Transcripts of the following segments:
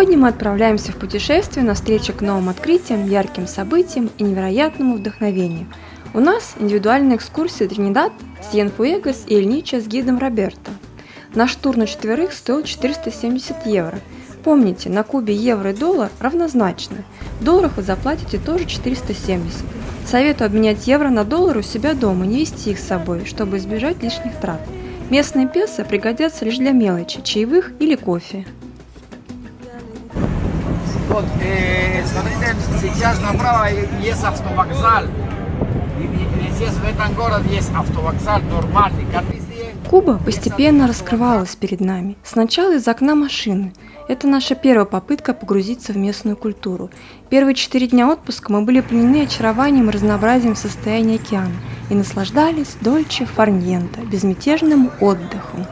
Сегодня мы отправляемся в путешествие навстречу к новым открытиям, ярким событиям и невероятному вдохновению. У нас индивидуальная экскурсия Тринидад, Сьенфуэгос и Эль-Ниче с гидом Роберто. Наш тур на четверых стоил 470 евро. Помните, на Кубе евро и доллар равнозначны. В долларах вы заплатите тоже 470. Советую обменять евро на доллар у себя дома, не везти их с собой, чтобы избежать лишних трат. Местные песо пригодятся лишь для мелочи, чаевых или кофе. Вот, смотрите, сейчас направо есть автовокзал. И здесь в этом городе есть автовокзал нормальный. Куба постепенно раскрывалась перед нами. Сначала из окна машины. Это наша первая попытка погрузиться в местную культуру. Первые 4 дня отпуска мы были пленены очарованием и разнообразием состояния океана и наслаждались дольче фар ньенте, безмятежным отдыхом.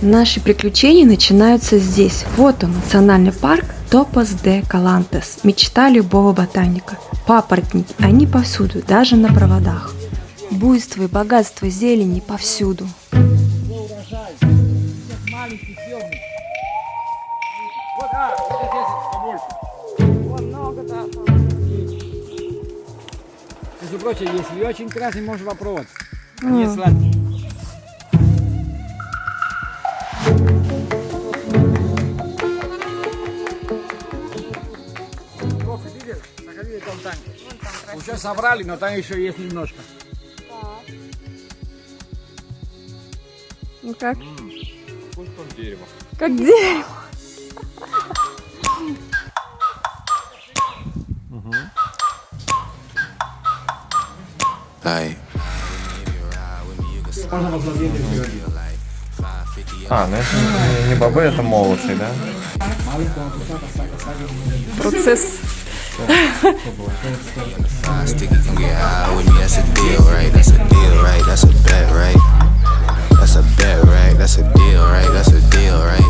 Наши приключения начинаются здесь. Вот он, национальный парк Топос де Калантес, мечта любого ботаника. Папоротники, они повсюду, даже на проводах. Буйство и богатство зелени повсюду. Между прочим, если очень красный, может попробовать. Не сладкий. Уже собрали, но там еще есть немножко. Ну как? Как дерево. Как дерево. Ну это не бобы, это молодцы, да? Процесс. Sticky, come get high with me, that's a deal, right? That's a deal, right? That's a bet, right? That's a bet, right? That's a deal, right? That's a deal, right?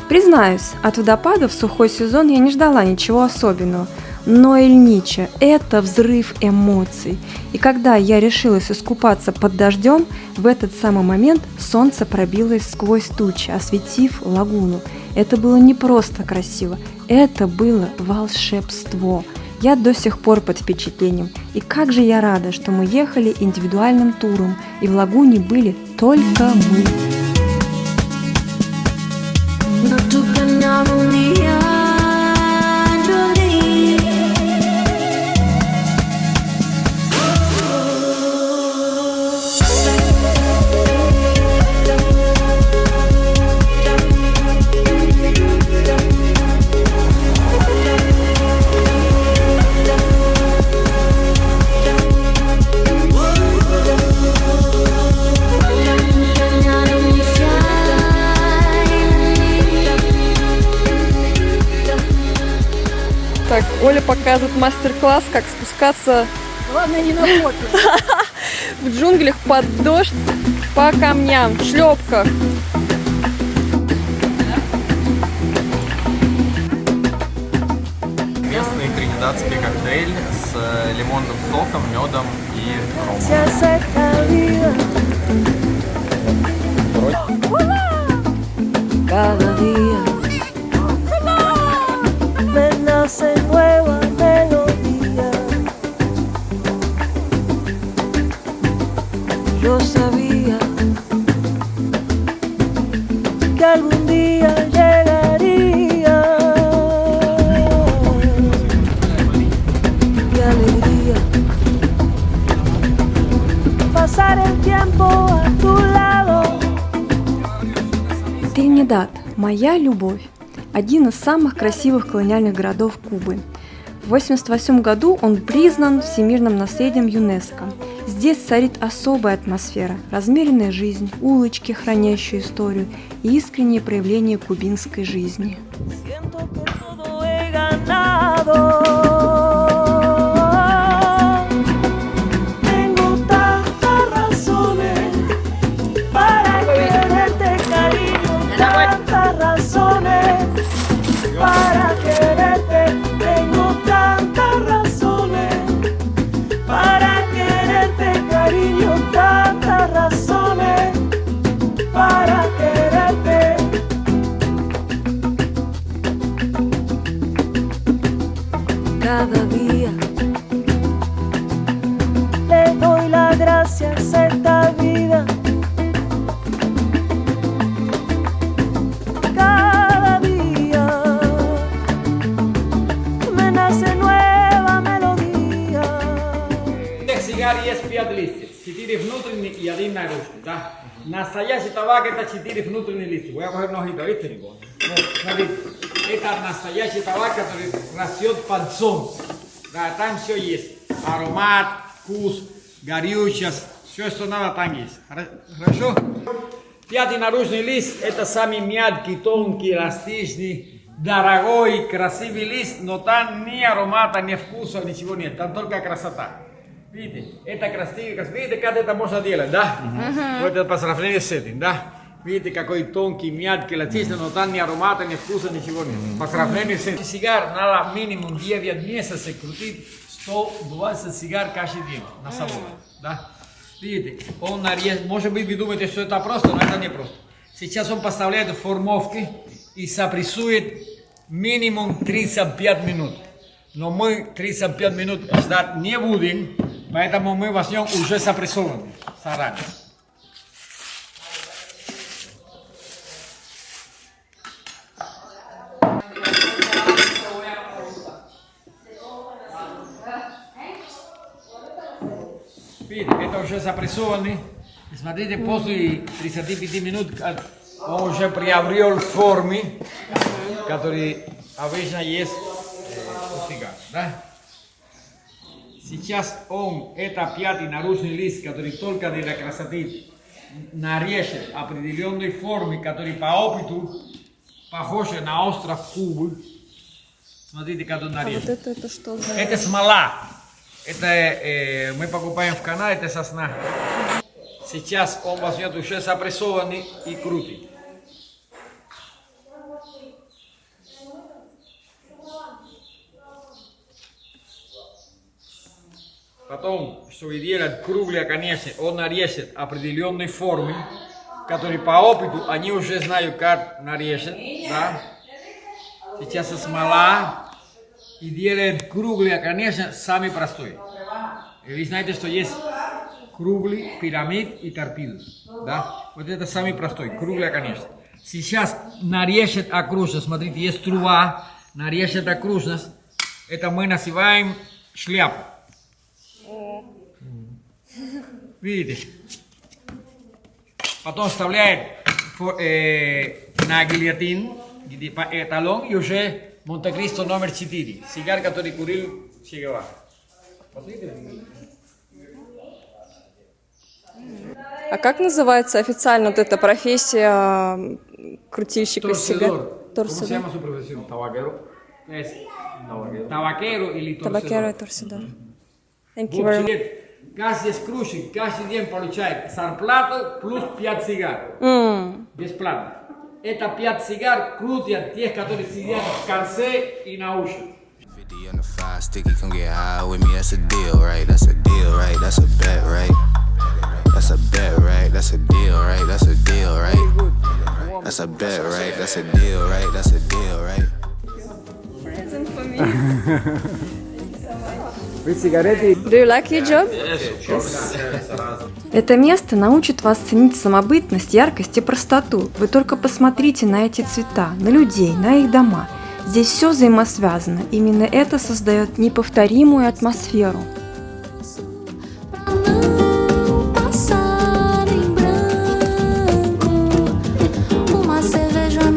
Признаюсь, от водопадов в сухой сезон я не ждала ничего особенного, но Эль-Ниче – это взрыв эмоций. И когда я решилась искупаться под дождем, в этот самый момент солнце пробилось сквозь тучи, осветив лагуну. Это было не просто красиво, это было волшебство. Я до сих пор под впечатлением. И как же я рада, что мы ехали индивидуальным туром, и в лагуне были только мы. Так, Оля показывает мастер-класс, как спускаться. Главное не на попе. В джунглях под дождь по камням, в шлепках. Местный тринидадский коктейль с лимонным соком, медом и ромом. Me nace nueva melodía. Yo sabía que algún día llegaría. Qué alegría Тринидад – моя любовь. Один из самых красивых колониальных городов Кубы. В 1988 году он признан всемирным наследием ЮНЕСКО. Здесь царит особая атмосфера, размеренная жизнь, улочки, хранящие историю и искренние проявления кубинской жизни. Siento que todo he ganado. Tengo tantas razones para quererte, cariño, tantas razones para quererte. Tengo tantas razones para quererte, cariño, tantas razones para quererte. Cada día le doy las gracias a esta vida. Cada día me nace nueva melodía. Сигар есть 5 листьев. 4 внутренних и 1 наружный, да? Настоящий табак это 4 внутренних листья. Voy a coger una hojita, ¿viste? Вот, смотрите, это настоящий табак, который растет под солнцем. Да, там все есть. Аромат, вкус, горючесть, все, что надо, там есть. Хорошо? 5 наружный лист это самый мягкий, тонкий, эластичный, дорогой, красивый лист, но там ни аромата, ни вкуса, ничего нет. Там только красота. Видите, это красиво, видите, как это можно делать, да? Вот это по сравнению с этим, да? Видите, какой тонкий, мягкий, эластичный, но там ни аромата, ни вкуса, ничего нет. По сравнению с этим. Сигар надо минимум 9 месяцев крутить 120 сигар каждый день на заводе, да? Видите, он нарезает, может быть вы думаете, что это просто, но это не просто. Сейчас он поставляет формовки и запрессует минимум 35 минут. Но мы 35 минут ждать не будем, поэтому мы возьмем уже запрессованный заранее. Видите, это уже запрессованный. Смотрите, после 35 минут он уже приобрел формы, которые обычно есть сигар, да? Сейчас он, это 5 наружный лист, который только для красоты нарежет определенной формы, который по опыту похожи на остров Кубы. Смотрите, как он нарежет. Вот это что за... Это смола. Это мы покупаем в Канаде, это сосна. Сейчас он возьмет уже запрессованный и крутит. Потом, чтобы делать круглые, конечно, он нарежет определенной формы, которые по опыту они уже знают, как нарезать, да? Сейчас смола и делает круглые, конечно, самый простой. И вы знаете, что есть круглый, пирамид и торпедус, да? Вот это самый простой, круглый, конечно. Сейчас нарежет окружность, смотрите, есть труба, нарежет окружность. Это мы называем шляпу. Видите? Потом вставляет на гильотин, талон и уже Монте-Кристо номер 4. Сигар, который курил Че Гевара. А как называется официально вот эта профессия крутильщика сигар? ¿Cómo se llama su profesión? Tabaquero. Es tabaquero или Табакера и торсидор. Thank you very much. Каждый скручивает, каждый день получает зарплату плюс 5 сигар. Бесплатно. Это 5 сигар крутят тех, которые сидят в конце и на уши. 50 on the 5 sticky, come get high with me. That's a deal, right? That's a deal, right? That's a bet, right? That's a bet, right? That's a deal, right? That's a deal, right? That's a bet, right? That's a deal, right? That's a deal, right? Do you like your job? Это место научит вас ценить самобытность, яркость и простоту. Вы только посмотрите на эти цвета, на людей, на их дома. Здесь все взаимосвязано. Именно это создает неповторимую атмосферу. Passar em branco, uma cerveja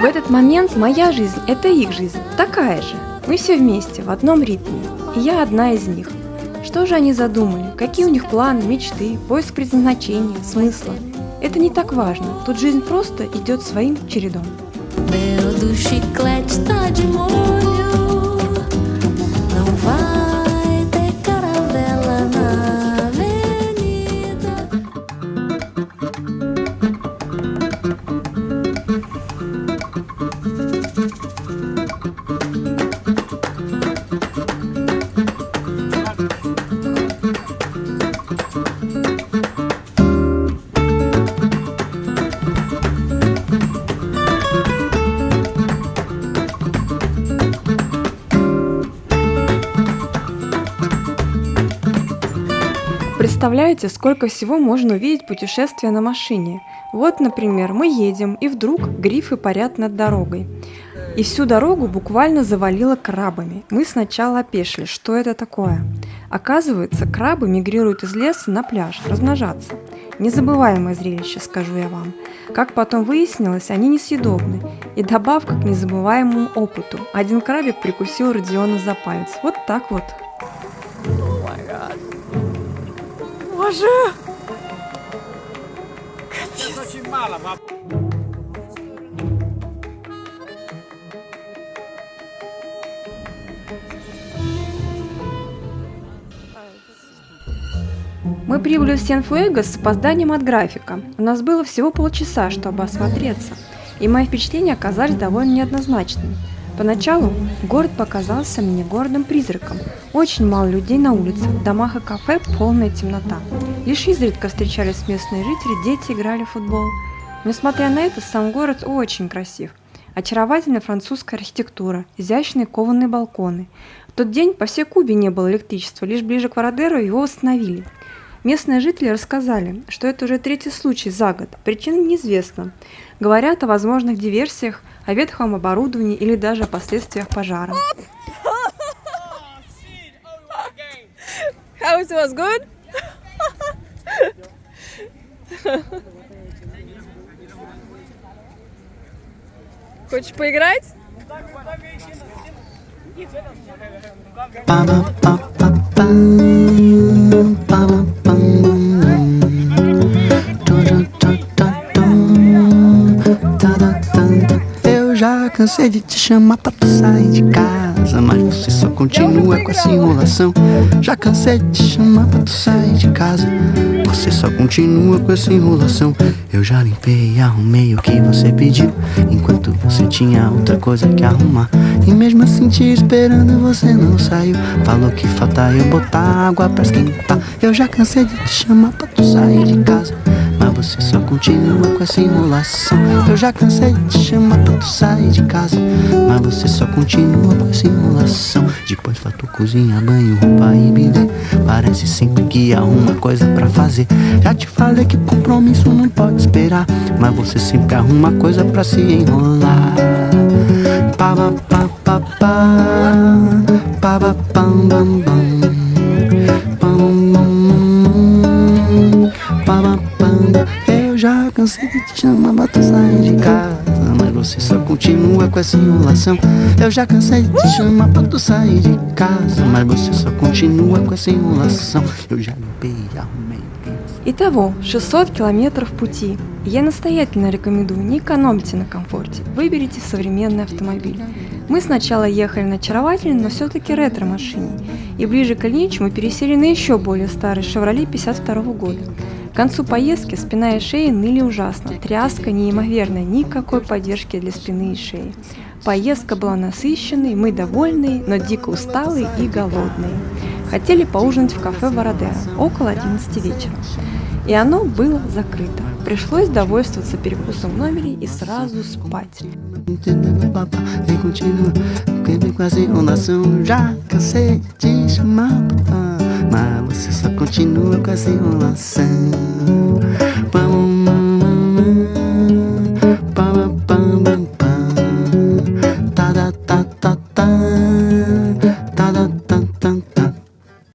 В этот момент моя жизнь – это их жизнь, такая же. Мы все вместе, в одном ритме, и я одна из них. Что же они задумали? Какие у них планы, мечты, поиск предназначения, смысла? Это не так важно, тут жизнь просто идет своим чередом. Belo do chiclete tá de molho, não vai ter caravela na avenida. Представляете, сколько всего можно увидеть путешествуя на машине? Вот, например, мы едем, и вдруг грифы парят над дорогой. И всю дорогу буквально завалило крабами. Мы сначала опешили, что это такое. Оказывается, крабы мигрируют из леса на пляж, размножаться. Незабываемое зрелище, скажу я вам. Как потом выяснилось, они несъедобны. И добавка к незабываемому опыту. Один крабик прикусил Родиона за палец. Вот так вот. Боже! Капец. Очень мало, пап. Мы прибыли в Сен-Фуэгос с опозданием от графика. У нас было всего полчаса, чтобы осмотреться, и мои впечатления оказались довольно неоднозначными. Поначалу город показался мне городом призраком. Очень мало людей на улицах, в домах и кафе полная темнота. Лишь изредка встречались местные жители, дети играли в футбол. Несмотря на это, сам город очень красив. Очаровательная французская архитектура, изящные кованые балконы. В тот день по всей Кубе не было электричества, лишь ближе к Вородеро его восстановили. Местные жители рассказали, что это уже третий случай за год, причина неизвестна. Говорят о возможных диверсиях, о ветхом оборудовании или даже о последствиях пожара. How it was good? Хочешь поиграть? Eu já cansei de te chamar pra tu sair de casa, mas você só continua com essa enrolação. Já cansei de te chamar pra tu sair de casa, você só continua com essa enrolação. Eu já limpei e arrumei o que você pediu, enquanto você tinha outra coisa que arrumar. E mesmo assim te esperando você não saiu. Falou que falta eu botar água pra esquentar. Eu já cansei de te chamar pra tu sair de casa, mas você só continua com essa enrolação. Eu já cansei de te chamar pra tu sair de casa, mas você só continua com essa enrolação. Depois faltou cozinha, banho, roupa e bidê. Parece sempre que arruma coisa pra fazer. Já te falei que compromisso não pode esperar, mas você sempre arruma coisa pra se enrolar. Pa pa pa pa pa pa pam bam bam pam pam pam. Eu já cansei de te chamar pra tu sair de casa, mas você só continua com essa enrolação. Eu já cansei de te chamar pra tu sair de casa, mas você só continua com essa enrolação. Eu já limpei e arrumei. Итого, 600 километров пути. Я настоятельно рекомендую, не экономьте на комфорте, выберите современный автомобиль. Мы сначала ехали на очаровательной, но все-таки ретро-машине, и ближе к Ильничу мы пересели на еще более старый «Шевроле» 52 года. К концу поездки спина и шея ныли ужасно, тряска неимоверная, никакой поддержки для спины и шеи. Поездка была насыщенной, мы довольные, но дико усталые и голодные. Хотели поужинать в кафе «Вородеро» около 11 вечера. И оно было закрыто. Пришлось довольствоваться перекусом в номере и сразу спать. E continua com essa enrolação. Já cansei de te chamar, mas você só continua com essa enrolação.